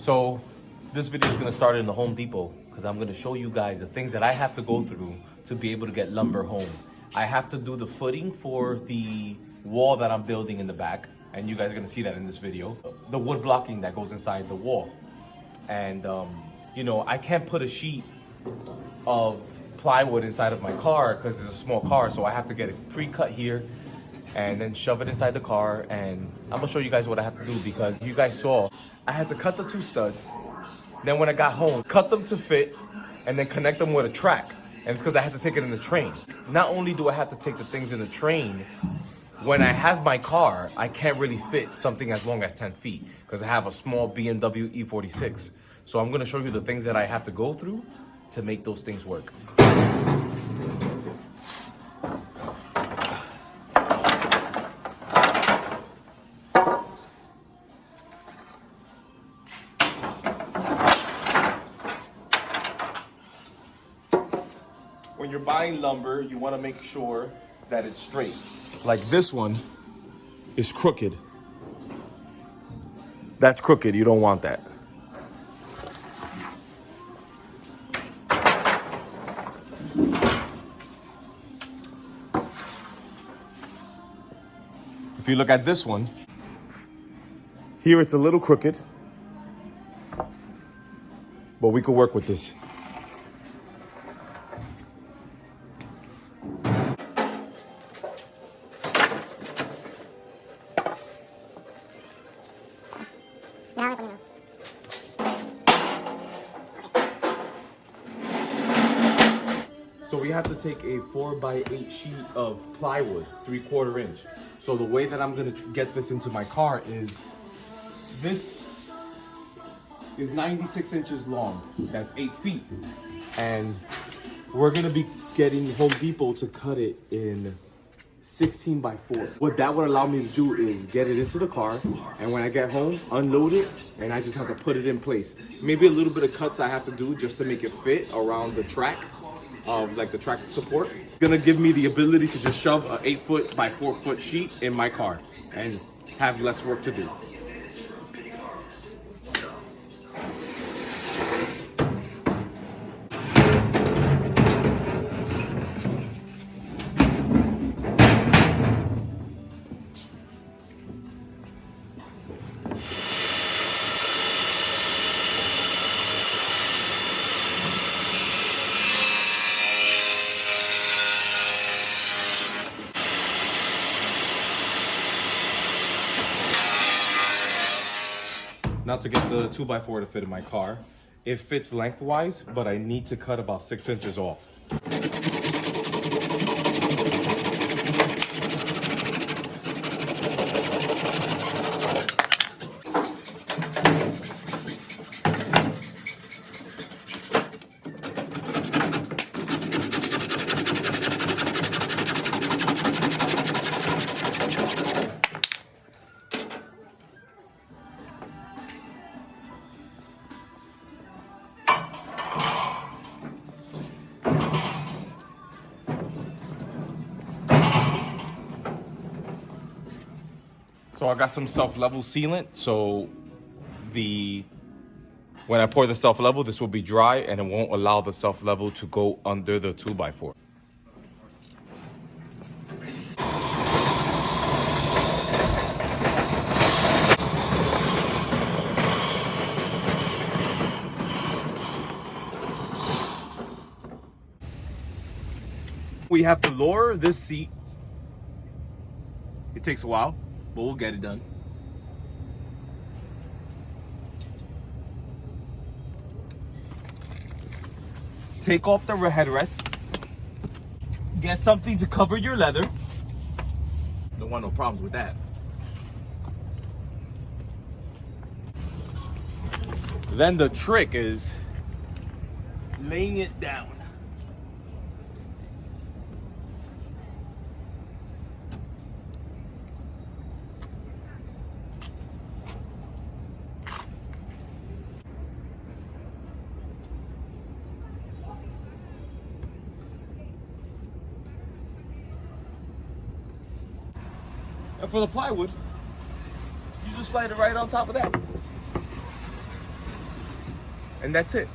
So this video is gonna start in the Home Depot because I'm gonna show you guys the things that I have to go through to be able to get lumber home. I have to do the footing for the wall that I'm building in the back, and you guys are gonna see that in this video. The wood blocking that goes inside the wall. And you know, I can't put a sheet of plywood inside of my car because it's a small car, so I have to get it pre-cut here and then shove it inside the car. And I'm gonna show you guys what I have to do because you guys saw I had to cut the two studs. Then when I got home, cut them to fit and then connect them with a track. And it's because I had to take it in the train. Not only do I have to take the things in the train, when I have my car, I can't really fit something as long as 10 feet because I have a small BMW E46. So I'm gonna show you the things that I have to go through to make those things work. When you're buying lumber, you want to make sure that it's straight. Like this one is crooked. That's crooked, you don't want that. If you look at this one, here it's a little crooked, but we could work with this. So we have to take a 4x8 sheet of plywood, 3/4 inch. So the way that I'm gonna get this into my car is, this is 96 inches long. That's 8 feet. And we're gonna be getting Home Depot to cut it in 16x4. What that would allow me to do is get it into the car, and when I get home, unload it, and I just have to put it in place. Maybe a little bit of cuts I have to do just to make it fit around the track, like the track support. Gonna give me the ability to just shove a 8 by 4 sheet in my car and have less work to do. Now to get the 2x4 to fit in my car, it fits lengthwise, but I need to cut about 6 inches off. So I got some self-level sealant, so when I pour the self-level, this will be dry and it won't allow the self-level to go under the 2x4. We have to lower this seat. It takes a while, but we'll get it done. Take off the headrest. Get something to cover your leather. Don't want no problems with that. Then the trick is laying it down. And for the plywood, you just slide it right on top of that. And that's it.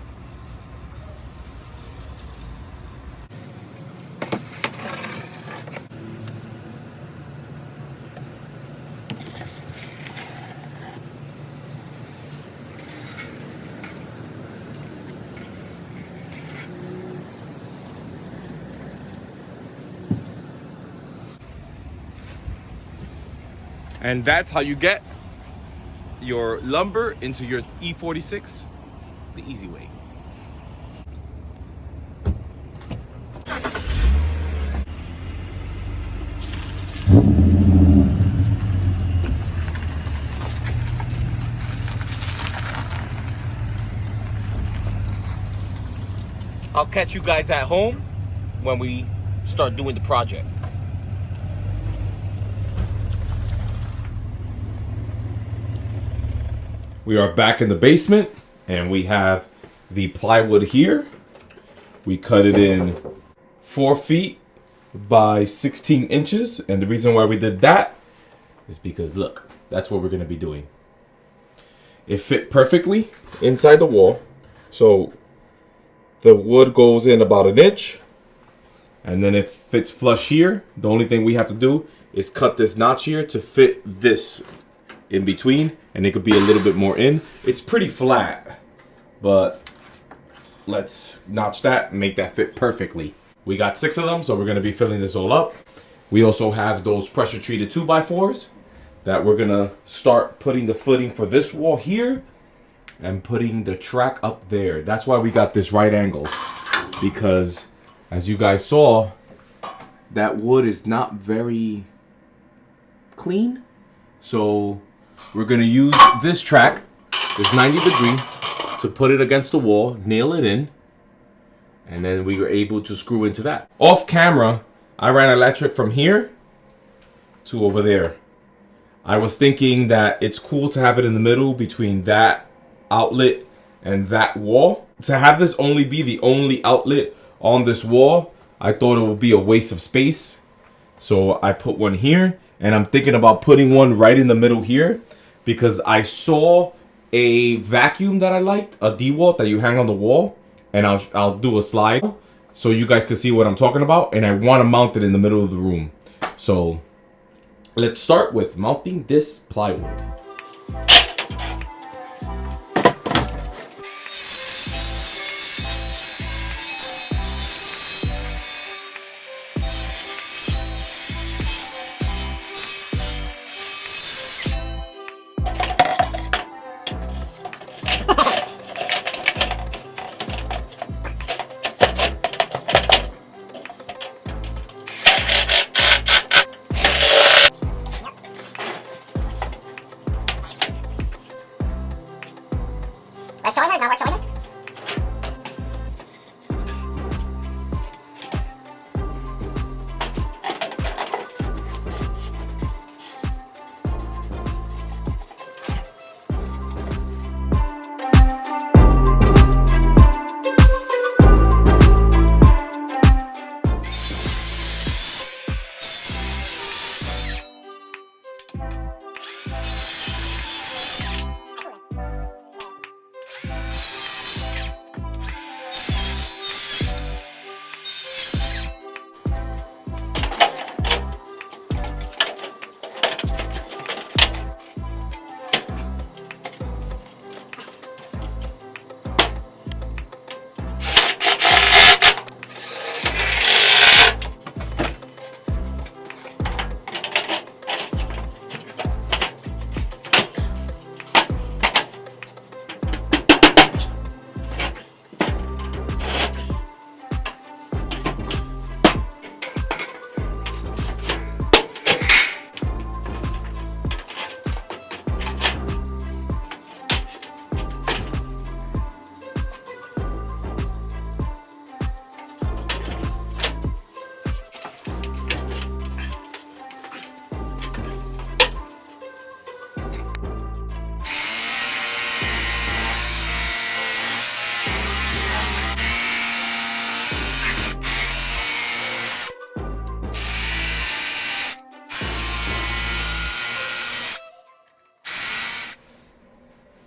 And that's how you get your lumber into your E46 the easy way. I'll catch you guys at home when we start doing the project. We are back in the basement and we have the plywood here. We cut it in 4 feet by 16 inches. And the reason why we did that is because look, that's what we're gonna be doing. It fit perfectly inside the wall. So the wood goes in about 1 inch and then it fits flush here. The only thing we have to do is cut this notch here to fit this in between, and it could be a little bit more in. It's pretty flat, but let's notch that and make that fit perfectly. We got 6 of them, so we're gonna be filling this all up. We also have those pressure treated 2x4s that we're gonna start putting the footing for this wall here and putting the track up there. That's why we got this right angle, because as you guys saw, that wood is not very clean. So we're gonna use this track, this 90-degree, to put it against the wall, nail it in, and then we were able to screw into that. Off camera, I ran electric from here to over there. I was thinking that it's cool to have it in the middle between that outlet and that wall. To have this only be the only outlet on this wall, I thought it would be a waste of space. So I put one here, and I'm thinking about putting one right in the middle here because I saw a vacuum that I liked, a DeWalt that you hang on the wall, and I'll do a slide so you guys can see what I'm talking about, and I want to mount it in the middle of the room. So let's start with mounting this plywood.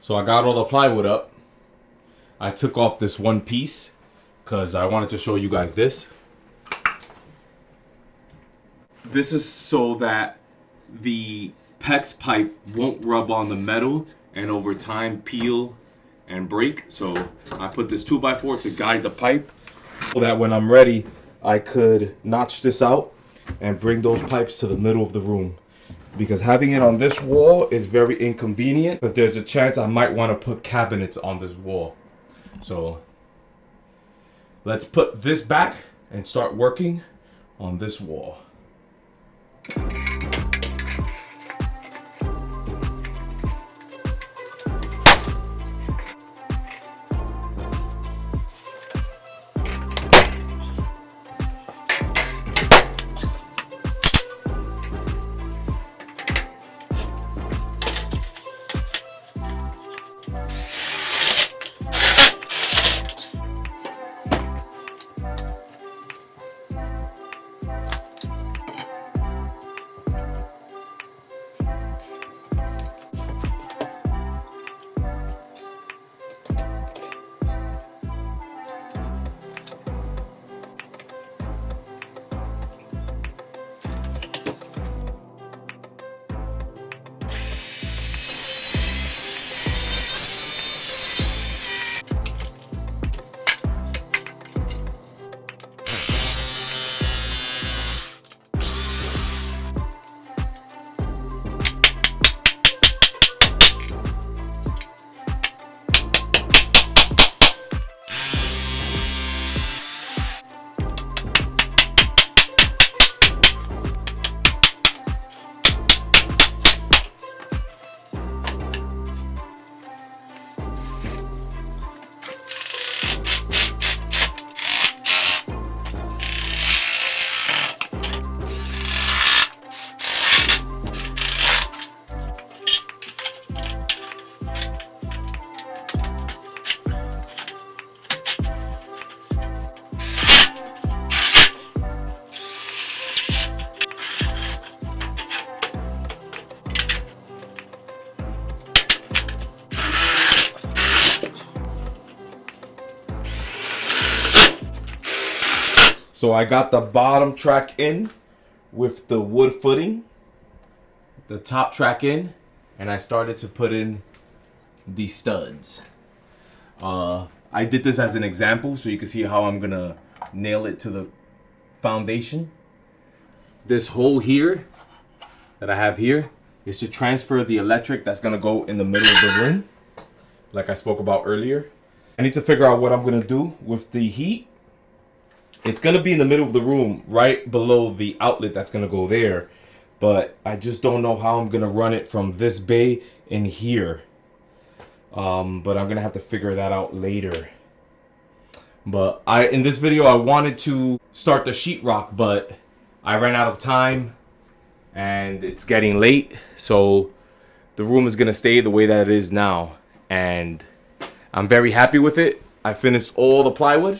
So I got all the plywood up. I took off this one piece because I wanted to show you guys this. This is so that the PEX pipe won't rub on the metal and over time peel and break. So I put this 2x4 to guide the pipe so that when I'm ready I could notch this out and bring those pipes to the middle of the room. Because having it on this wall is very inconvenient because there's a chance I might want to put cabinets on this wall. So let's put this back and start working on this wall. So I got the bottom track in with the wood footing, the top track in, and I started to put in the studs. I did this as an example so you can see how I'm gonna nail it to the foundation. This hole here that I have here is to transfer the electric that's gonna go in the middle of the room, like I spoke about earlier. I need to figure out what I'm gonna do with the heat. It's gonna be in the middle of the room, right below the outlet that's gonna go there. But I just don't know how I'm gonna run it from this bay in here. But I'm gonna have to figure that out later. But in this video I wanted to start the sheetrock, but I ran out of time and it's getting late. So the room is gonna stay the way that it is now. And I'm very happy with it. I finished all the plywood.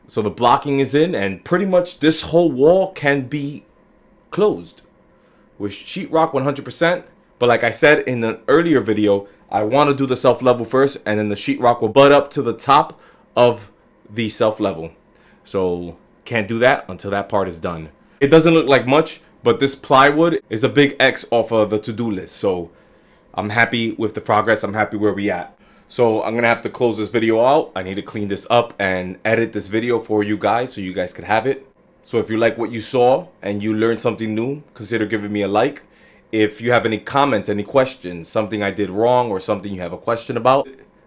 So the blocking is in, and pretty much this whole wall can be closed with sheetrock 100%. But like I said in an earlier video, I want to do the self-level first, and then the sheetrock will butt up to the top of the self-level. So can't do that until that part is done. It doesn't look like much, but this plywood is a big X off of the to-do list. So I'm happy with the progress. I'm happy where we at. So I'm gonna have to close this video out. I need to clean this up and edit this video for you guys so you guys could have it. So if you like what you saw and you learned something new, consider giving me a like. If you have any comments, any questions, something I did wrong or something you have a question about,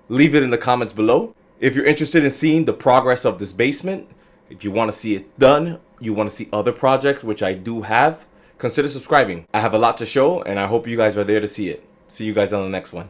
leave it in the comments below. If you're interested in seeing the progress of this basement, if you want to see it done, you want to see other projects, which I do have, consider subscribing. I have a lot to show and I hope you guys are there to see it. See you guys on the next one.